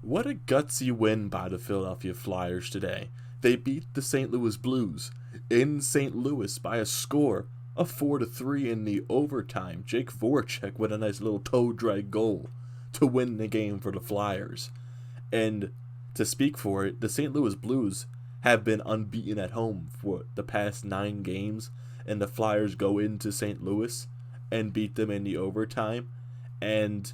What a gutsy win by the Philadelphia Flyers today. They beat the St. Louis Blues in St. Louis by a score of 4-3 in the overtime. Jake Voracek with a nice little toe drag goal to win the game for the Flyers. And to speak for it, the St. Louis Blues have been unbeaten at home for the past 9 games, and the Flyers go into St. Louis and beat them in the overtime. And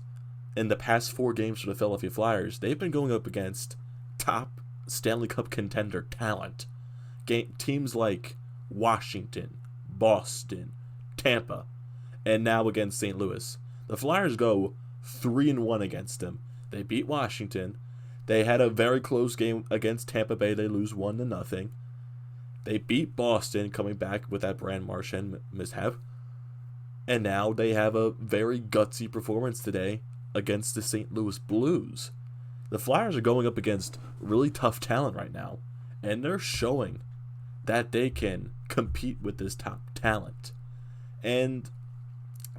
in the past 4 games for the Philadelphia Flyers, they've been going up against top Stanley Cup contender talent. Teams like Washington, Boston, Tampa, and now against St. Louis. The Flyers go 3-1 against them. They beat Washington. They had a very close game against Tampa Bay. They lose 1-0. They beat Boston, coming back with that Brand Marchand mishap. And now they have a very gutsy performance today against the St. Louis Blues. The Flyers are going up against really tough talent right now, and they're showing that they can compete with this top talent. And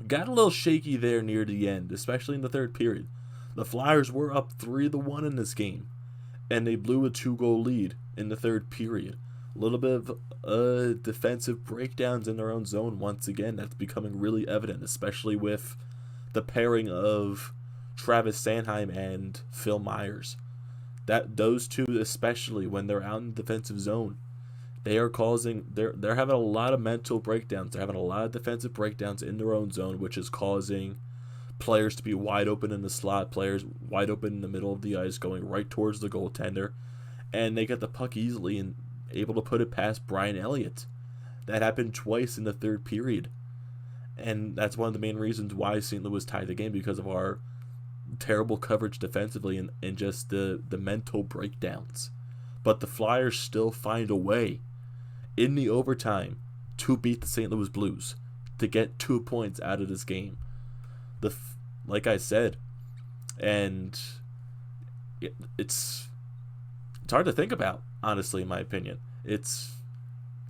got a little shaky there near the end, especially in the third period. The Flyers were up 3-1 in this game, and they blew a 2-goal lead in the third period. A little bit of defensive breakdowns in their own zone once again. That's becoming really evident, especially with the pairing of Travis Sanheim and Phil Myers. Those two, especially when they're out in the defensive zone, they're having a lot of mental breakdowns. They're having a lot of defensive breakdowns in their own zone, which is causing players to be wide open in the slot, players wide open in the middle of the ice, going right towards the goaltender, and they get the puck easily and able to put it past Brian Elliott. That happened twice in the third period, and that's one of the main reasons why St. Louis tied the game, because of our terrible coverage defensively and just the mental breakdowns. But the Flyers still find a way in the overtime to beat the St. Louis Blues, to get 2 points out of this game. Like I said, and it's hard to think about, honestly, in my opinion. It's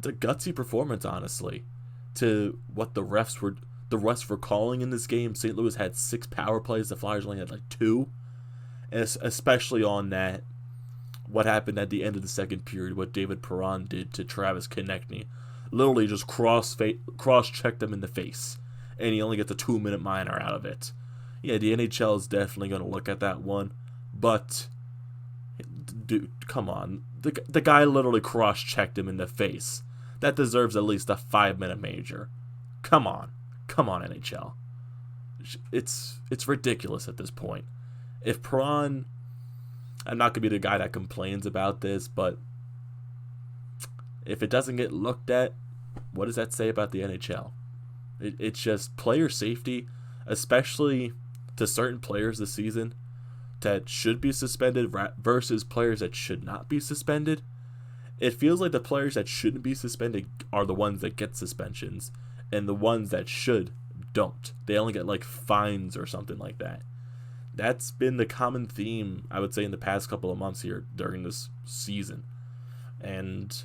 a gutsy performance, honestly, to what the refs were calling in this game. St. Louis had 6 power plays. The Flyers only had 2. And especially on that, what happened at the end of the second period, what David Perron did to Travis Konechny. Literally just cross-checked him in the face. And he only gets a 2-minute minor out of it. Yeah, the NHL is definitely going to look at that one. But, dude, come on. The guy literally cross-checked him in the face. That deserves at least a 5-minute major. Come on. Come on, NHL. It's ridiculous at this point. If Perron, I'm not going to be the guy that complains about this, but if it doesn't get looked at, what does that say about the NHL? It's just player safety, especially to certain players this season that should be suspended versus players that should not be suspended. It feels like the players that shouldn't be suspended are the ones that get suspensions, and the ones that should don't. They only get fines or something like that. That's been the common theme, I would say, in the past couple of months here during this season. And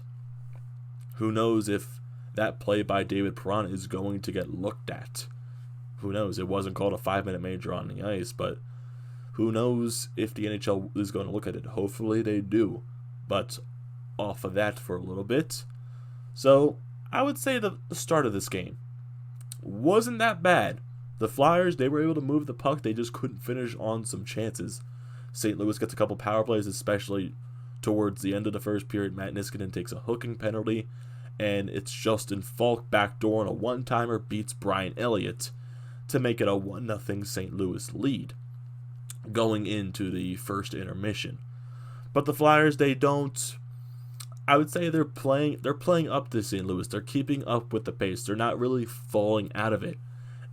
who knows if that play by David Perron is going to get looked at. Who knows? It wasn't called a 5-minute major on the ice, but who knows if the NHL is going to look at it. Hopefully they do. But off of that for a little bit. So I would say the start of this game wasn't that bad. The Flyers, they were able to move the puck. They just couldn't finish on some chances. St. Louis gets a couple power plays, especially towards the end of the first period. Matt Niskanen takes a hooking penalty, and it's Justin Falk backdoor on a one-timer, beats Brian Elliott to make it a 1-0 St. Louis lead going into the first intermission. But the Flyers, they don't, I would say they're playing up to St. Louis. They're keeping up with the pace. They're not really falling out of it.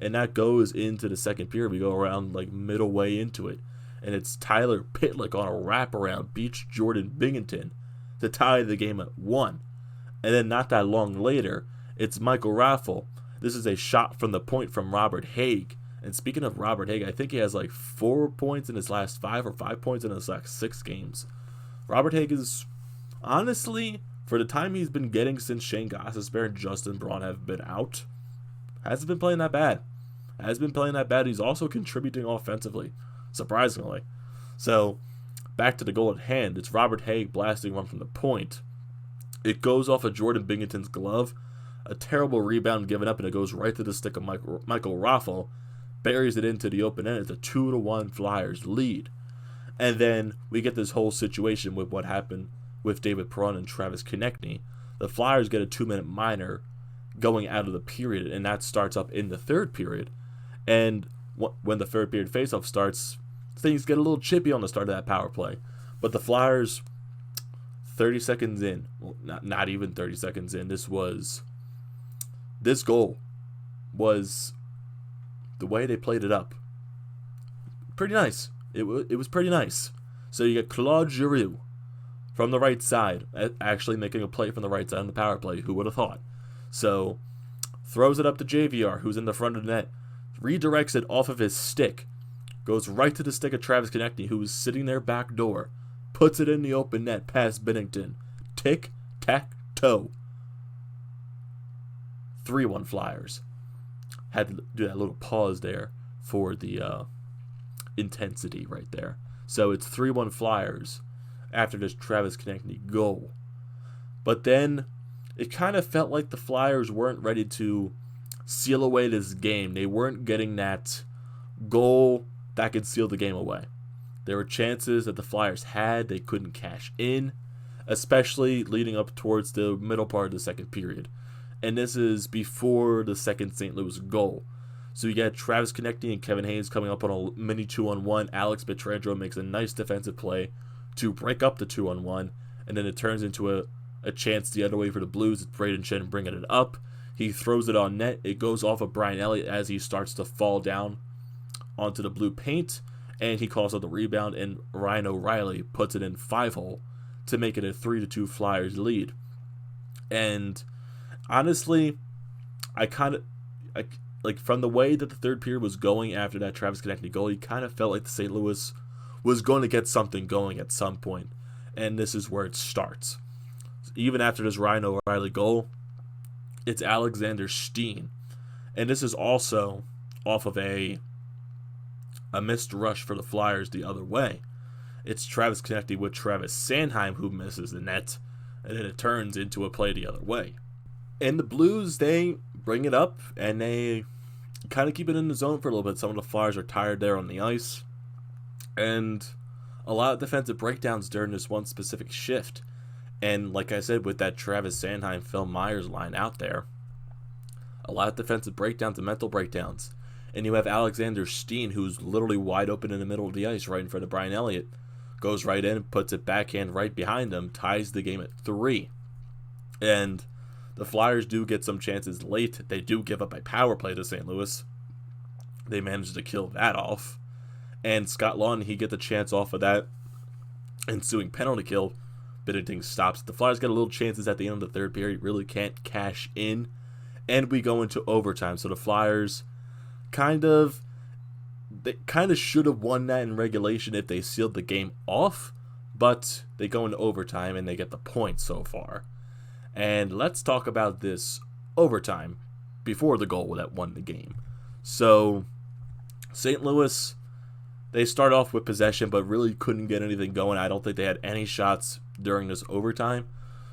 And that goes into the second period. We go around middle way into it. And it's Tyler Pitlick on a wraparound beats Jordan Binghamton to tie the game at 1. And then not that long later, it's Michael Raffle. This is a shot from the point from Robert Haig. And speaking of Robert Haig, I think he has 4 points in his last 5 or 5 points in his last 6 games. Robert Haig is, honestly, for the time he's been getting since Shane Gostisbehere and Justin Braun have been out, hasn't been playing that bad. He's also contributing offensively, surprisingly. So back to the goal at hand. It's Robert Haig blasting one from the point. It goes off of Jordan Binghamton's glove. A terrible rebound given up, and it goes right to the stick of Michael Raffel. Buries it into the open end. It's a 2-1 Flyers lead. And then we get this whole situation with what happened with David Perron and Travis Konechny. The Flyers get a 2-minute minor going out of the period, and that starts up in the third period. And when the third period faceoff starts, things get a little chippy on the start of that power play. But the Flyers, 30 seconds in, well, not even 30 seconds in, this goal was the way they played it up. Pretty nice. It was pretty nice. So you get Claude Giroux from the right side, actually making a play from the right side on the power play. Who would have thought? So throws it up to JVR, who's in the front of the net, redirects it off of his stick, goes right to the stick of Travis Konechny, who was sitting there back door, puts it in the open net past Binnington. Tic-tac-toe. 3-1 Flyers. Had to do that little pause there for the intensity right there. So it's 3-1 Flyers after this Travis Konechny goal. But then it kind of felt like the Flyers weren't ready to seal away this game. They weren't getting that goal that could seal the game away. There were chances that the Flyers had they couldn't cash in, especially leading up towards the middle part of the second period. And this is before the second St. Louis goal. So you get Travis Konechny and Kevin Hayes coming up on a mini 2-on-1. Alex Pietrangelo makes a nice defensive play to break up the 2-on-1, and then it turns into a chance the other way for the Blues. It's Braden Shen bringing it up. He throws it on net. It goes off of Brian Elliott as he starts to fall down onto the blue paint, and he calls out the rebound, and Ryan O'Reilly puts it in 5-hole to make it a 3-2 Flyers lead. And honestly, I like from the way that the third period was going after that Travis Konechny goal, you kind of felt like the St. Louis was going to get something going at some point, and this is where it starts. Even after this Ryan O'Reilly goal, it's Alexander Steen, and this is also off of a missed rush for the Flyers the other way. It's Travis Konechny with Travis Sanheim who misses the net, and then it turns into a play the other way. And the Blues, they bring it up, and they kind of keep it in the zone for a little bit. Some of the Flyers are tired there on the ice, and a lot of defensive breakdowns during this one specific shift. And like I said, with that Travis Sanheim, Phil Myers line out there, a lot of defensive breakdowns and mental breakdowns. And you have Alexander Steen, who's literally wide open in the middle of the ice right in front of Brian Elliott. Goes right in, puts it backhand right behind him, ties the game at 3. And the Flyers do get some chances late. They do give up a power play to St. Louis. They managed to kill that off. And Scott Laughton, he gets a chance off of that ensuing penalty kill. Binnington stops. The Flyers get a little chances at the end of the third period. Really can't cash in. And we go into overtime. So the Flyers kind of should have won that in regulation if they sealed the game off. But they go into overtime and they get the point so far. And let's talk about this overtime before the goal that won the game. So St. Louis, they start off with possession but really couldn't get anything going. I don't think they had any shots during this overtime.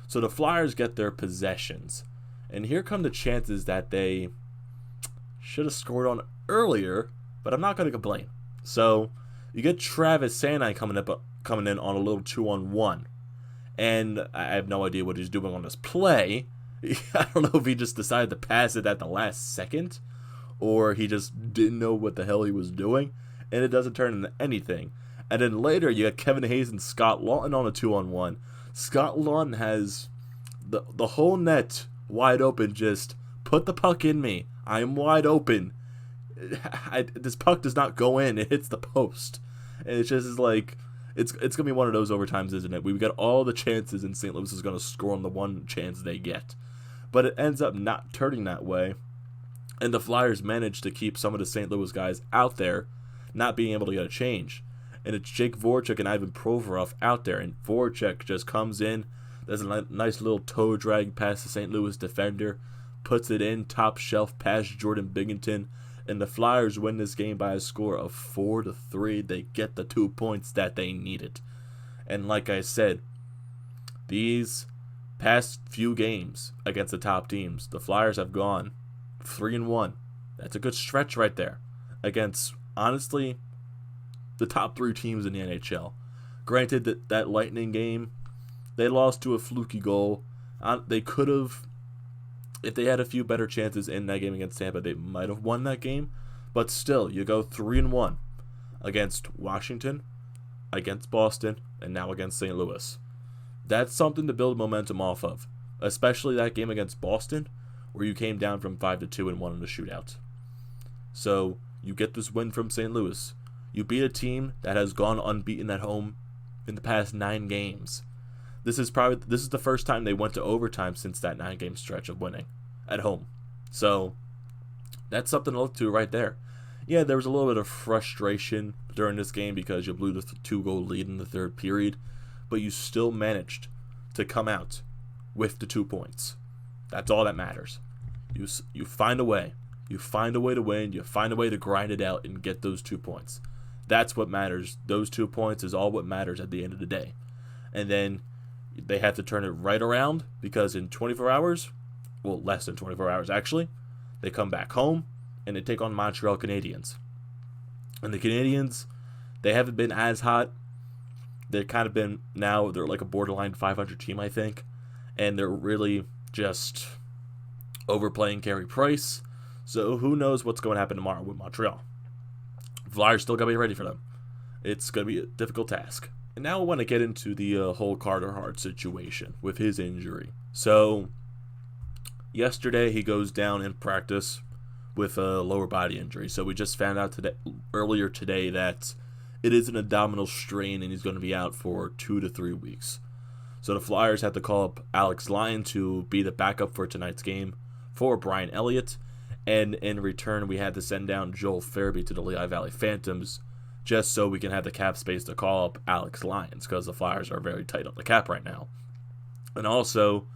So the Flyers get their possessions. And here come the chances that they should have scored on earlier, but I'm not going to complain. So you get Travis Sanheim coming in on a little 2-on-1. And I have no idea what he's doing on this play. I don't know if he just decided to pass it at the last second, or he just didn't know what the hell he was doing, and it doesn't turn into anything. And then later, you got Kevin Hayes and Scott Laughton on a 2-on-1. Scott Laughton has the whole net wide open, just put the puck in me. I am wide open. This puck does not go in. It hits the post. And it's just like, it's going to be one of those overtimes, isn't it? We've got all the chances, and St. Louis is going to score on the one chance they get. But it ends up not turning that way. And the Flyers manage to keep some of the St. Louis guys out there, not being able to get a change. And it's Jake Voracek and Ivan Provorov out there. And Voracek just comes in, does a nice little toe drag past the St. Louis defender, puts it in, top shelf past Jordan Binghamton. And the Flyers win this game by a score of 4-3. They get the 2 points that they needed. And like I said, these past few games against the top teams, the Flyers have gone 3-1. That's a good stretch right there against, honestly, the top 3 teams in the NHL. Granted that Lightning game, they lost to a fluky goal. They could have, if they had a few better chances in that game against Tampa, they might have won that game. But still, you go 3-1 against Washington, against Boston, and now against St. Louis. That's something to build momentum off of, especially that game against Boston, where you came down from 5-2 and won in a shootout. So you get this win from St. Louis. You beat a team that has gone unbeaten at home in the past 9 games. This is the first time they went to overtime since that 9-game stretch of winning at home. So that's something to look to right there. Yeah, there was a little bit of frustration during this game because you blew the 2-goal lead in the third period, but you still managed to come out with the 2 points. That's all that matters. You find a way. You find a way to win. You find a way to grind it out and get those 2 points. That's what matters. Those 2 points is all what matters at the end of the day. And then they have to turn it right around because in 24 hours, well, less than 24 hours actually, they come back home and they take on Montreal Canadiens. And the Canadiens, they haven't been as hot. They've kind of been, now they're like a borderline 500 team, I think. And they're really just overplaying Carey Price. So who knows what's going to happen tomorrow with Montreal. Flyers still got to be ready for them. It's going to be a difficult task. And now I want to get into the whole Carter Hart situation with his injury. So yesterday he goes down in practice with a lower body injury. So we just found out earlier today that it is an abdominal strain and he's going to be out for 2 to 3 weeks. So the Flyers had to call up Alex Lyon to be the backup for tonight's game for Brian Elliott. And in return, we had to send down Joel Farabee to the Lehigh Valley Phantoms just so we can have the cap space to call up Alex Lyons because the Flyers are very tight on the cap right now. And also,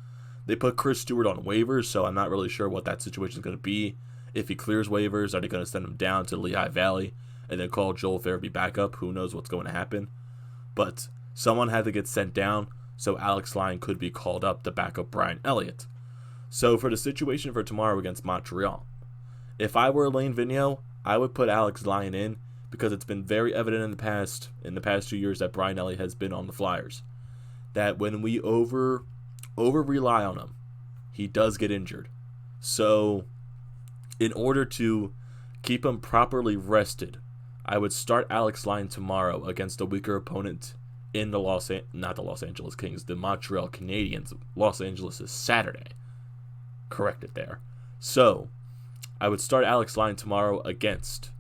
they put Chris Stewart on waivers, so I'm not really sure what that situation is going to be. If he clears waivers, are they going to send him down to Lehigh Valley and then call Joel Farabee back up? Who knows what's going to happen. But someone had to get sent down, so Alex Lyon could be called up to back up Brian Elliott. So for the situation for tomorrow against Montreal, if I were Alain Vigneault, I would put Alex Lyon in because it's been very evident in the past 2 years that Brian Elliott has been on the Flyers. That when we over rely on him, he does get injured. So in order to keep him properly rested, I would start Alex Lyon tomorrow against a weaker opponent in the not the Los Angeles Kings, the Montreal Canadiens. Los Angeles is Saturday. Correct it there. So I would start Alex Lyon tomorrow against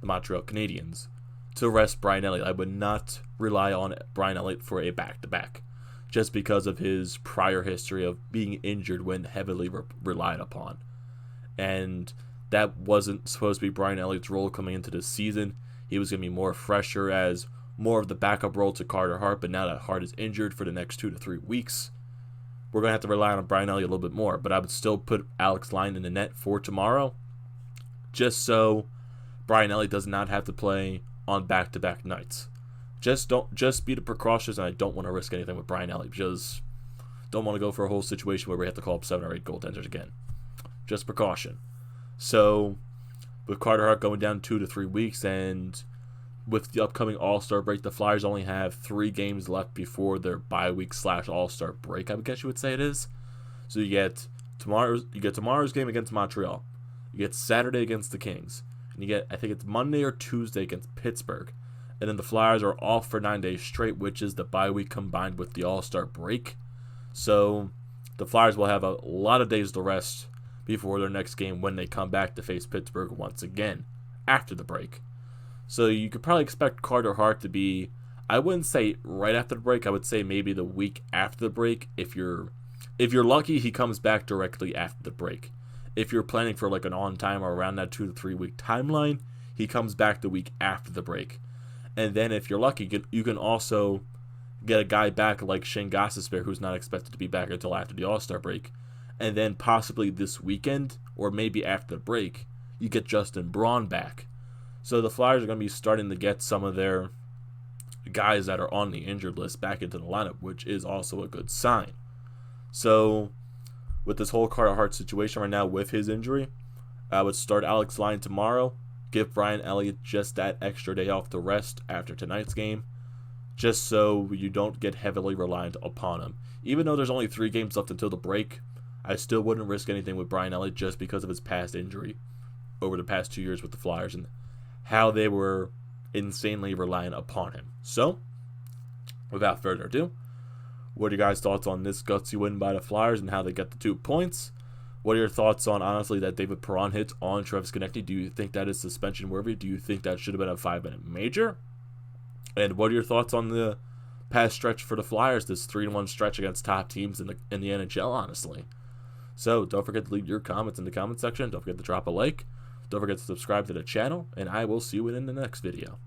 the Montreal Canadiens to rest Brian Elliott. I would not rely on Brian Elliott for a back-to-back just because of his prior history of being injured when heavily relied upon. And that wasn't supposed to be Brian Elliott's role coming into this season. He was going to be more fresher as more of the backup role to Carter Hart, but now that Hart is injured for the next 2 to 3 weeks, we're going to have to rely on Brian Elliott a little bit more. But I would still put Alex Lyon in the net for tomorrow just so Brian Elliott does not have to play on back-to-back nights. Just be the precautious, and I don't want to risk anything with Brian Elliott because don't want to go for a whole situation where we have to call up 7 or 8 goaltenders again. Just precaution. So with Carter Hart going down 2 to 3 weeks, and with the upcoming All-Star break, the Flyers only have 3 games left before their bye week / All-Star break, I guess you would say it is. So you get tomorrow's game against Montreal. You get Saturday against the Kings. And you get, I think it's Monday or Tuesday against Pittsburgh. And then the Flyers are off for 9 days straight, which is the bye week combined with the All-Star break. So the Flyers will have a lot of days to rest before their next game when they come back to face Pittsburgh once again after the break. So you could probably expect Carter Hart to be, I wouldn't say right after the break, I would say maybe the week after the break. If you're lucky, he comes back directly after the break. If you're planning for like an on-time or around that 2 to 3 week timeline, he comes back the week after the break. And then if you're lucky, you can also get a guy back like Shane Gostisbehere, who's not expected to be back until after the All-Star break. And then possibly this weekend, or maybe after the break, you get Justin Braun back. So the Flyers are going to be starting to get some of their guys that are on the injured list back into the lineup, which is also a good sign. So, with this whole Carter Hart situation right now with his injury, I would start Alex Lyon tomorrow, give Brian Elliott just that extra day off to rest after tonight's game, just so you don't get heavily reliant upon him. Even though there's only 3 games left until the break, I still wouldn't risk anything with Brian Elliott just because of his past injury over the past 2 years with the Flyers and how they were insanely reliant upon him. So, without further ado, what are your guys' thoughts on this gutsy win by the Flyers and how they get the 2 points? What are your thoughts on, honestly, that David Perron hit on Travis Konecny? Do you think that is suspension worthy? Do you think that should have been a 5-minute major? And what are your thoughts on the past stretch for the Flyers, this 3-1 stretch against top teams in the NHL, honestly? So, don't forget to leave your comments in the comment section. Don't forget to drop a like. Don't forget to subscribe to the channel, and I will see you in the next video.